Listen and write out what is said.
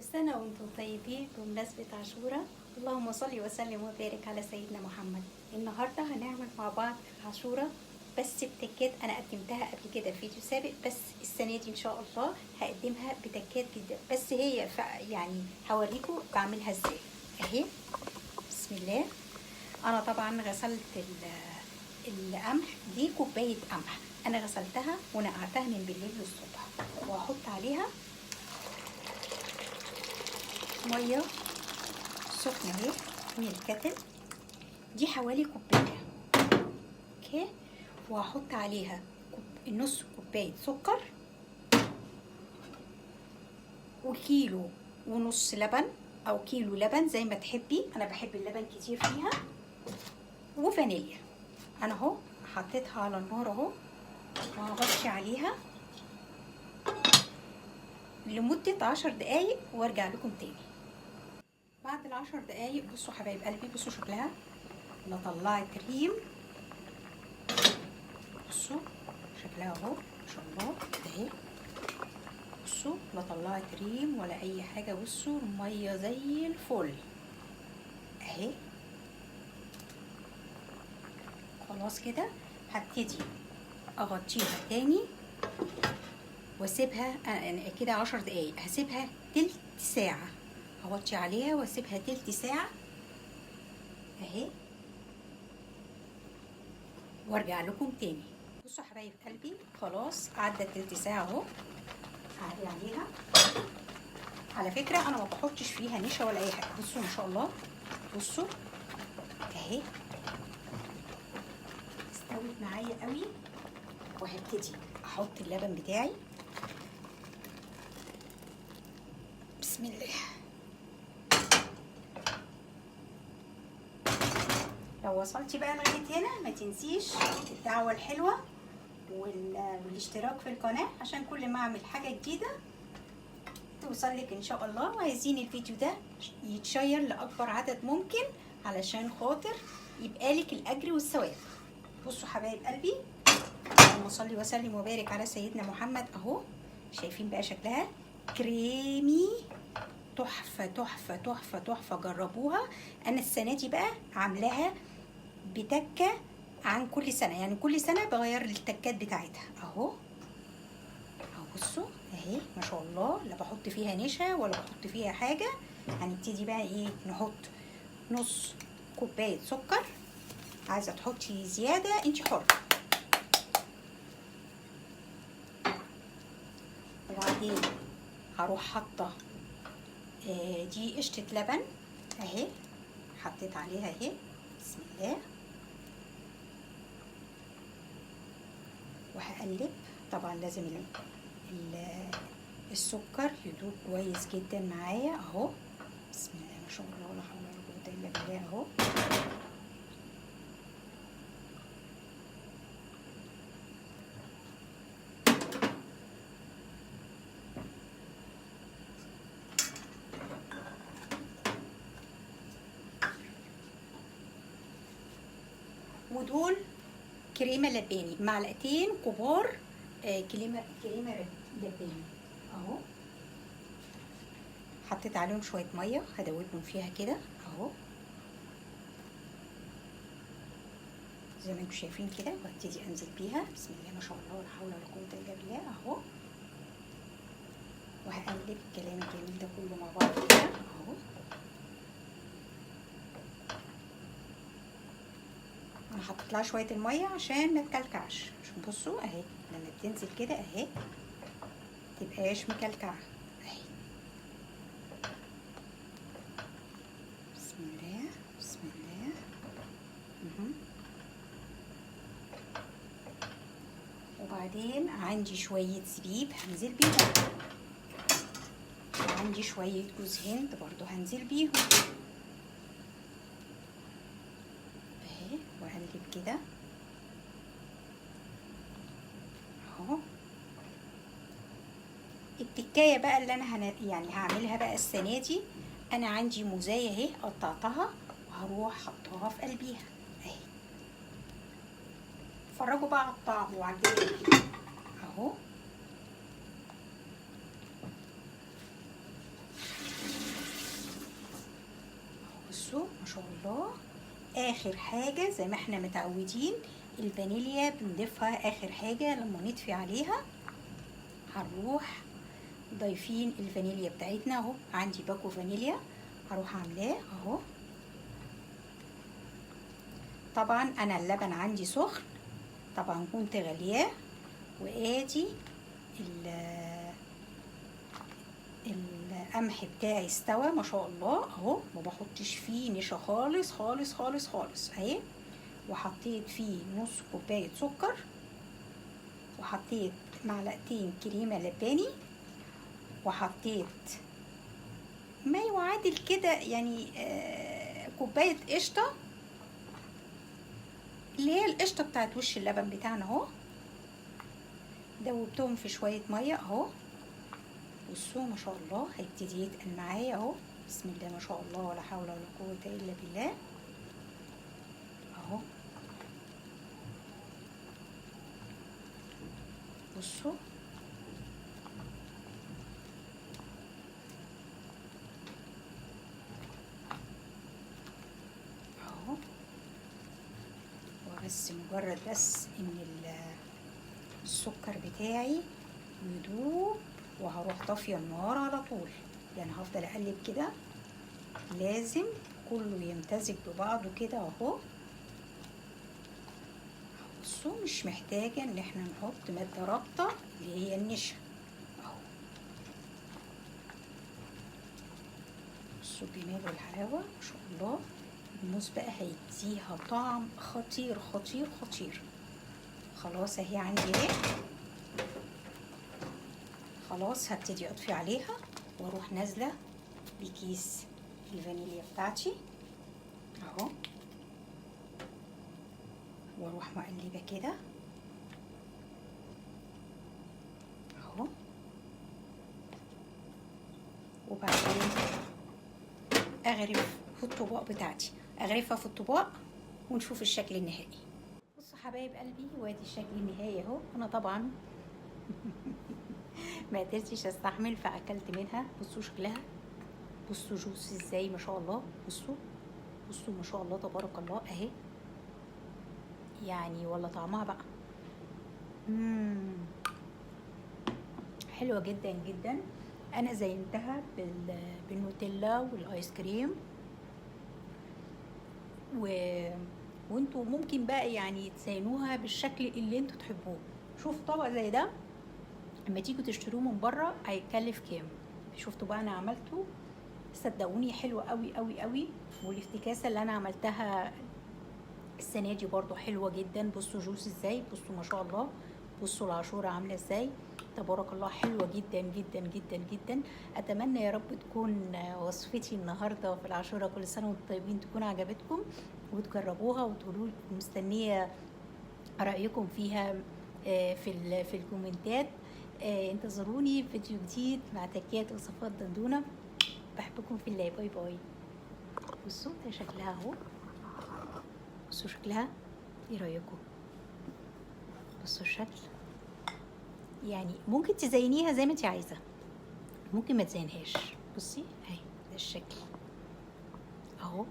كل سنة وانتم طيبين بمناسبة عاشوراء. اللهم صل وسلم وبارك على سيدنا محمد. النهاردة هنعمل مع بعض عاشوراء بس بتكات انا قدمتها قبل كده في فيديو سابق، بس السنة دي ان شاء الله هقدمها بتكات جدا، بس هي يعني هوريكم بعملها ازاي. اهي بسم الله. انا طبعا غسلت القمح، دي كوباية قمح انا غسلتها ونقعتها من بالليل للصبح، وهحط عليها ميه سخنه اهي من الكتل، دي حوالي كوبايه اوكي، وهحط عليها نص كوبايه سكر وكيلو ونص لبن او كيلو لبن زي ما تحبي، انا بحب اللبن كتير فيها، وفانيليا. انا اهو حطيتها على النار اهو، وهغطي عليها لمده 10 دقايق وارجع لكم تاني. بعد ال10 دقايق بصوا حبايب قلبي، بصوا شكلها، لا طلعت ريم، بصوا شكلها اهو ما شاء الله اهي، بصوا لا طلعت ريم ولا اي حاجه، بصوا الميه زي الفل اهي. خلاص كده هبتدي اغطيها تاني واسيبها كده 10 دقايق، هسيبها تلت ساعه، اغطي عليها واسيبها تلت ساعه اهي، وارجع لكم تاني. بصوا حبايب قلبي خلاص عدت تلت ساعه اهو، هعلي عليها. على فكره انا ما بحطش فيها نشا ولا اي حاجه، بصوا ما شاء الله، بصوا اهي استوت معايا قوي. وهبتدي احط اللبن بتاعي، بسم الله. لو وصلتي بقى لغايه هنا ما تنسيش الدعوه الحلوه والاشتراك في القناه، عشان كل ما اعمل حاجه جديده توصلك ان شاء الله. وعايزين الفيديو ده يتشير لاكبر عدد ممكن علشان خاطر يبقى لك الاجر والثواب. بصوا حبايب قلبي، اللهم صل وسلم وبارك على سيدنا محمد اهو، شايفين بقى شكلها كريمي تحفه تحفه تحفه تحفه، جربوها. انا السنه دي بقى عاملاها بتكه عن كل سنه، يعني كل سنه بغير التكات بتاعتها اهو اهو، بصوا اهي ما شاء الله، لا بحط فيها نشا ولا بحط فيها حاجه. هنبتدي بقى ايه، نحط نص كوبايه سكر، عايزه تحطي زياده انت حره. وبعدين هروح حاطه دي قشطه لبن اهي، حطيت عليها اهي بسم الله، وهقلب. طبعا لازم السكر يدوب كويس جدا معايا اهو، بسم الله ما شاء الله ولا حول ولا قوه الا بالله اهو. ودول كريمه لباني، معلقتين كبار كريمه لباني اهو، حطيت عليهم شويه ميه هدوبهم فيها كده اهو زي ما انتم شايفين كده، وهبتدي انزل بيها بسم الله ما شاء الله ولا حول ولا قوه الا بالله اهو، وهقلب الكلام الجميل ده كله مع بعض كده اهو. انا حطيت لها شويه الميه عشان ما تكلكعش، عشان بصوا اهي لما بتنزل كده اهي متبقاش مكلكعه اهي، بسم الله بسم الله. وبعدين عندي شويه زبيب هنزل بيهم، وعندي شويه جوز هند برضو هنزل بيهم اهي، واقلب كده اهو. التكايه بقى اللي انا يعني هعملها بقى السنه دي، انا عندي موزايه اهي قطعتها وهروح حطها في قلبيها اهي، اتفرجوا بقى على الطعم وعلى الجمال اهو. بصوا ما شاء الله. اخر حاجة زي ما احنا متعودين الفانيليا بنضيفها اخر حاجة لما نطفي عليها. هنروح ضايفين الفانيليا بتاعتنا اهو. عندي باكو فانيليا هروح عاملاه اهو. طبعا انا اللبن عندي سخن طبعا كنت غلياه، وادي القمح بتاعي استوى ما شاء الله اهو. ما بحطش فيه نشا خالص خالص خالص خالص اهي. وحطيت فيه نص كوبايه سكر، وحطيت معلقتين كريمه لباني، وحطيت ما يعادل كده يعني كوبايه قشطه اللي هي القشطه بتاعت وش اللبن بتاعنا اهو. دوبتهم في شويه ميه اهو. بصوا ما شاء الله هيبتدي يتقل معايا اهو. بسم الله ما شاء الله ولا حول ولا قوه الا بالله اهو. بصوا اهو. وبس مجرد بس ان السكر بتاعي يدوب وهروح طافيه النار على طول. يعني هفضل اقلب كده، لازم كله يمتزج ببعضه كده اهو. بصوا مش محتاجه ان احنا نحط ماده رابطه اللي هي النشا اهو. بصوا الجمال والحلاوه ما شاء الله. الموز بقى هيديها طعم خطير خطير خطير. خلاص اهي عندي اهي. خلاص هبتدي اطفي عليها واروح نازله بكيس الفانيليا بتاعتي اهو، واروح مقلبه كده اهو. وبعدين اغرف في الطباق بتاعتي، اغرفها في الطباق ونشوف الشكل النهائي. بصوا حبايب قلبي وادي الشكل النهائي اهو. انا طبعا ما قدرتش استحمل فاكلت منها. بصوا شكلها، بصوا جوس ازاي ما شاء الله. بصوا بصوا ما شاء الله تبارك الله اهي. يعني ولا طعمها بقى حلوه جدا جدا. انا زينتها بالنوتيلا والايس كريم وانتوا ممكن بقى يعني تزينوها بالشكل اللي انتوا تحبوه. شوفوا طبق زي ده اما تيجوا تشتروه من بره هيكلف كام. شفتوا بقى انا عملته، صدقوني حلو قوي قوي قوي. والافتكاسه اللي انا عملتها السنه دي برضو حلوه جدا. بصوا جوس ازاي، بصوا ما شاء الله. بصوا العاشوره عامله ازاي تبارك الله. حلوه جدا جدا جدا جدا. اتمنى يا رب تكون وصفتي النهارده في العاشوره كل سنه وانتم طيبين تكون عجبتكم وتجربوها وتقولوا لي. مستنيه رايكم فيها في الكومنتات. انتظروني في فيديو جديد مع تكيات وصفات دندونه. بحبكم في الله. باي باي. بصوا ده شكلها اهو. بصوا شكلها ايه رايكم؟ بصوا الشكل. يعني ممكن تزينيها زي ما انت عايزه، ممكن ما تزينهاش. بصي اهي ده الشكل اهو.